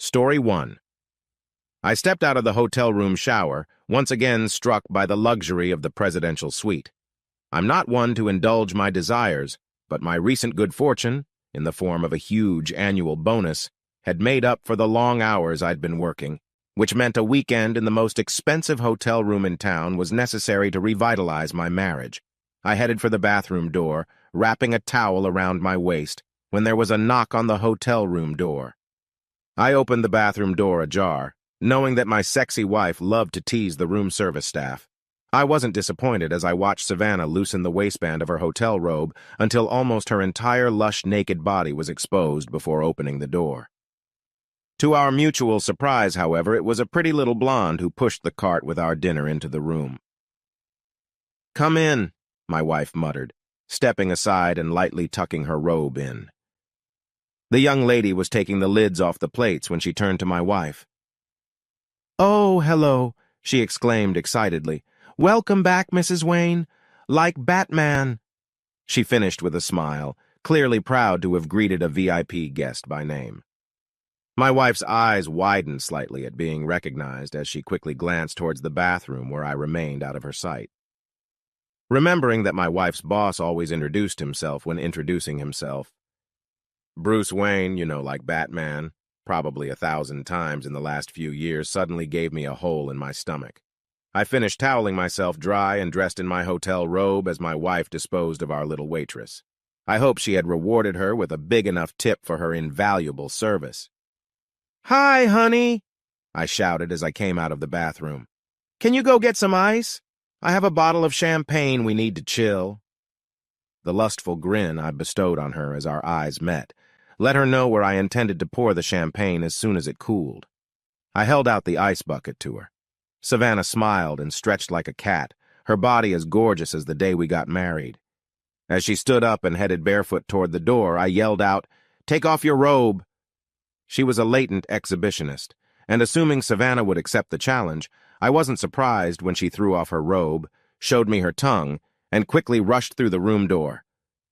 Story 1. I stepped out of the hotel room shower, once again struck by the luxury of the presidential suite. I'm not one to indulge my desires, but my recent good fortune, in the form of a huge annual bonus, had made up for the long hours I'd been working, which meant a weekend in the most expensive hotel room in town was necessary to revitalize my marriage. I headed for the bathroom door, wrapping a towel around my waist, when there was a knock on the hotel room door. I opened the bathroom door ajar, knowing that my sexy wife loved to tease the room service staff. I wasn't disappointed as I watched Savannah loosen the waistband of her hotel robe until almost her entire lush naked body was exposed before opening the door. To our mutual surprise, however, it was a pretty little blonde who pushed the cart with our dinner into the room. "Come in," my wife muttered, stepping aside and lightly tucking her robe in. The young lady was taking the lids off the plates when she turned to my wife. "Oh, hello," she exclaimed excitedly. "Welcome back, Mrs. Wayne. Like Batman." She finished with a smile, clearly proud to have greeted a VIP guest by name. My wife's eyes widened slightly at being recognized as she quickly glanced towards the bathroom where I remained out of her sight. Remembering that my wife's boss always introduced himself when introducing himself, Bruce Wayne, like Batman, probably 1,000 times in the last few years, suddenly gave me a hole in my stomach. I finished toweling myself dry and dressed in my hotel robe as my wife disposed of our little waitress. I hoped she had rewarded her with a big enough tip for her invaluable service. "Hi, honey," I shouted as I came out of the bathroom. "Can you go get some ice? I have a bottle of champagne we need to chill." The lustful grin I bestowed on her as our eyes met let her know where I intended to pour the champagne as soon as it cooled. I held out the ice bucket to her. Savannah smiled and stretched like a cat, her body as gorgeous as the day we got married. As she stood up and headed barefoot toward the door, I yelled out, "Take off your robe." She was a latent exhibitionist, and assuming Savannah would accept the challenge, I wasn't surprised when she threw off her robe, showed me her tongue, and quickly rushed through the room door.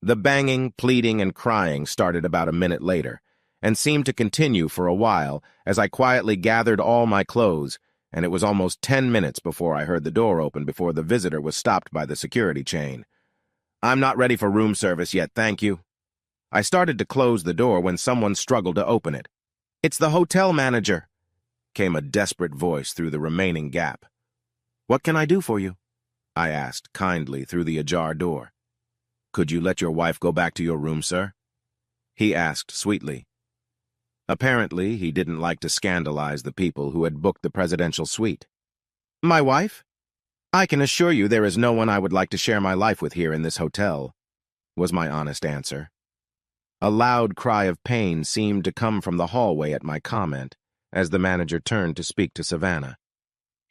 The banging, pleading, and crying started about a minute later, and seemed to continue for a while as I quietly gathered all my clothes, and it was almost 10 minutes before I heard the door open before the visitor was stopped by the security chain. "I'm not ready for room service yet, thank you." I started to close the door when someone struggled to open it. "It's the hotel manager," came a desperate voice through the remaining gap. "What can I do for you?" I asked kindly through the ajar door. "Could you let your wife go back to your room, sir?" he asked sweetly. Apparently, he didn't like to scandalize the people who had booked the presidential suite. "My wife? I can assure you there is no one I would like to share my life with here in this hotel," was my honest answer. A loud cry of pain seemed to come from the hallway at my comment, as the manager turned to speak to Savannah.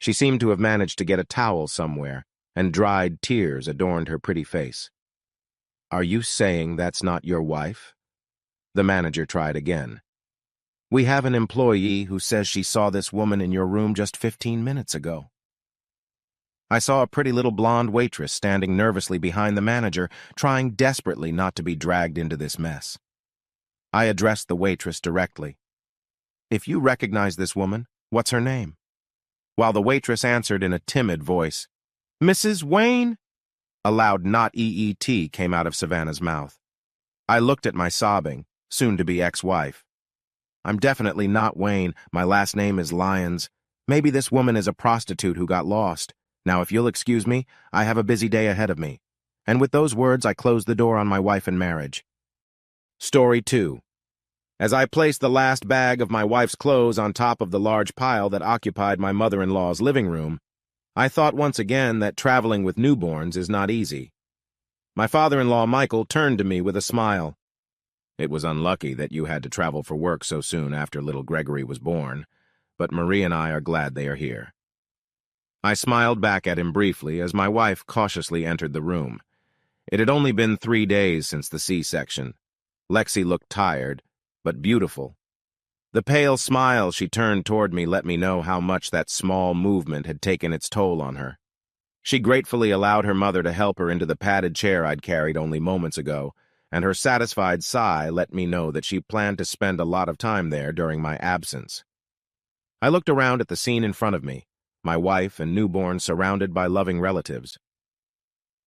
She seemed to have managed to get a towel somewhere, and dried tears adorned her pretty face. "Are you saying that's not your wife?" The manager tried again. "We have an employee who says she saw this woman in your room just 15 minutes ago." I saw a pretty little blonde waitress standing nervously behind the manager, trying desperately not to be dragged into this mess. I addressed the waitress directly. "If you recognize this woman, what's her name?" While the waitress answered in a timid voice, "Mrs. Wayne?" A loud "not EET" came out of Savannah's mouth. I looked at my sobbing, soon-to-be ex-wife. "I'm definitely not Wayne. My last name is Lyons. Maybe this woman is a prostitute who got lost. Now, if you'll excuse me, I have a busy day ahead of me." And with those words, I closed the door on my wife and marriage. Story 2. As I placed the last bag of my wife's clothes on top of the large pile that occupied my mother-in-law's living room, I thought once again that traveling with newborns is not easy. My father-in-law, Michael, turned to me with a smile. "It was unlucky that you had to travel for work so soon after little Gregory was born, but Marie and I are glad they are here." I smiled back at him briefly as my wife cautiously entered the room. It had only been 3 days since the C-section. Lexi looked tired, but beautiful. The pale smile she turned toward me let me know how much that small movement had taken its toll on her. She gratefully allowed her mother to help her into the padded chair I'd carried only moments ago, and her satisfied sigh let me know that she planned to spend a lot of time there during my absence. I looked around at the scene in front of me, my wife and newborn surrounded by loving relatives.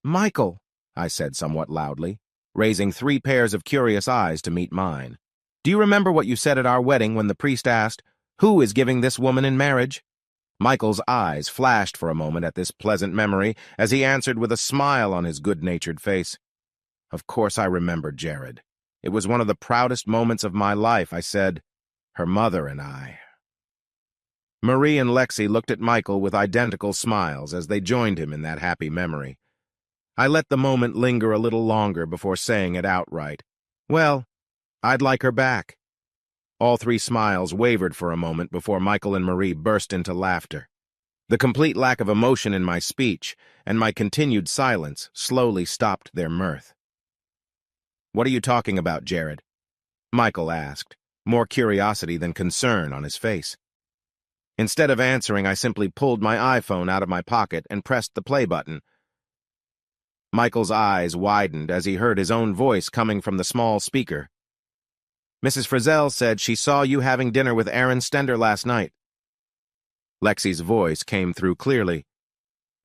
"Michael," I said somewhat loudly, raising 3 pairs of curious eyes to meet mine. "Do you remember what you said at our wedding when the priest asked, 'Who is giving this woman in marriage?'" Michael's eyes flashed for a moment at this pleasant memory as he answered with a smile on his good-natured face. "Of course I remember, Jared. It was one of the proudest moments of my life," I said. "Her mother and I." Marie and Lexi looked at Michael with identical smiles as they joined him in that happy memory. I let the moment linger a little longer before saying it outright. "Well, I'd like her back." All 3 smiles wavered for a moment before Michael and Marie burst into laughter. The complete lack of emotion in my speech and my continued silence slowly stopped their mirth. "What are you talking about, Jared?" Michael asked, more curiosity than concern on his face. Instead of answering, I simply pulled my iPhone out of my pocket and pressed the play button. Michael's eyes widened as he heard his own voice coming from the small speaker. "Mrs. Frizzell said she saw you having dinner with Aaron Stender last night." Lexi's voice came through clearly.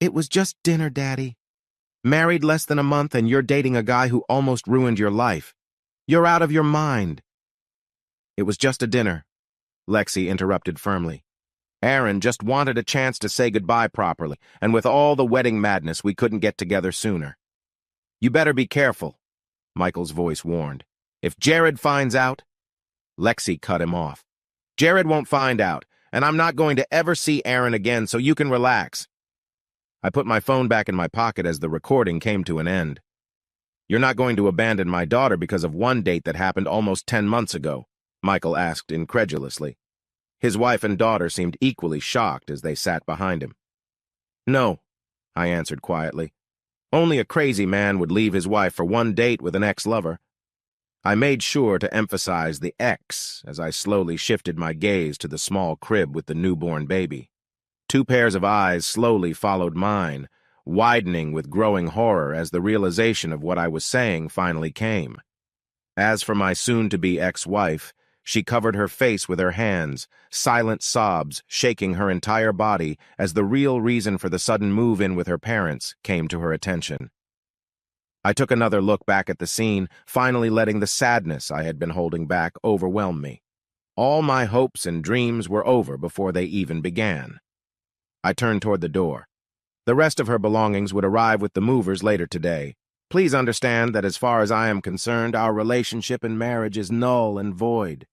"It was just dinner, Daddy. Married less than a month and you're dating a guy who almost ruined your life. You're out of your mind." "It was just a dinner," Lexi interrupted firmly. "Aaron just wanted a chance to say goodbye properly, and with all the wedding madness, we couldn't get together sooner." "You better be careful," Michael's voice warned. "If Jared finds out—" Lexi cut him off. "Jared won't find out, and I'm not going to ever see Aaron again, so you can relax." I put my phone back in my pocket as the recording came to an end. "You're not going to abandon my daughter because of one date that happened almost 10 months ago?" Michael asked incredulously. His wife and daughter seemed equally shocked as they sat behind him. "No," I answered quietly. "Only a crazy man would leave his wife for one date with an ex-lover." I made sure to emphasize the ex as I slowly shifted my gaze to the small crib with the newborn baby. 2 pairs of eyes slowly followed mine, widening with growing horror as the realization of what I was saying finally came. As for my soon-to-be ex-wife, she covered her face with her hands, silent sobs shaking her entire body as the real reason for the sudden move-in with her parents came to her attention. I took another look back at the scene, finally letting the sadness I had been holding back overwhelm me. All my hopes and dreams were over before they even began. I turned toward the door. The rest of her belongings would arrive with the movers later today. Please understand that as far as I am concerned, our relationship and marriage is null and void.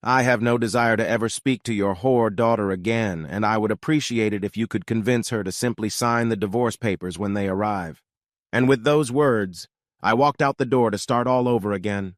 I have no desire to ever speak to your whore daughter again, and I would appreciate it if you could convince her to simply sign the divorce papers when they arrive. And with those words, I walked out the door to start all over again.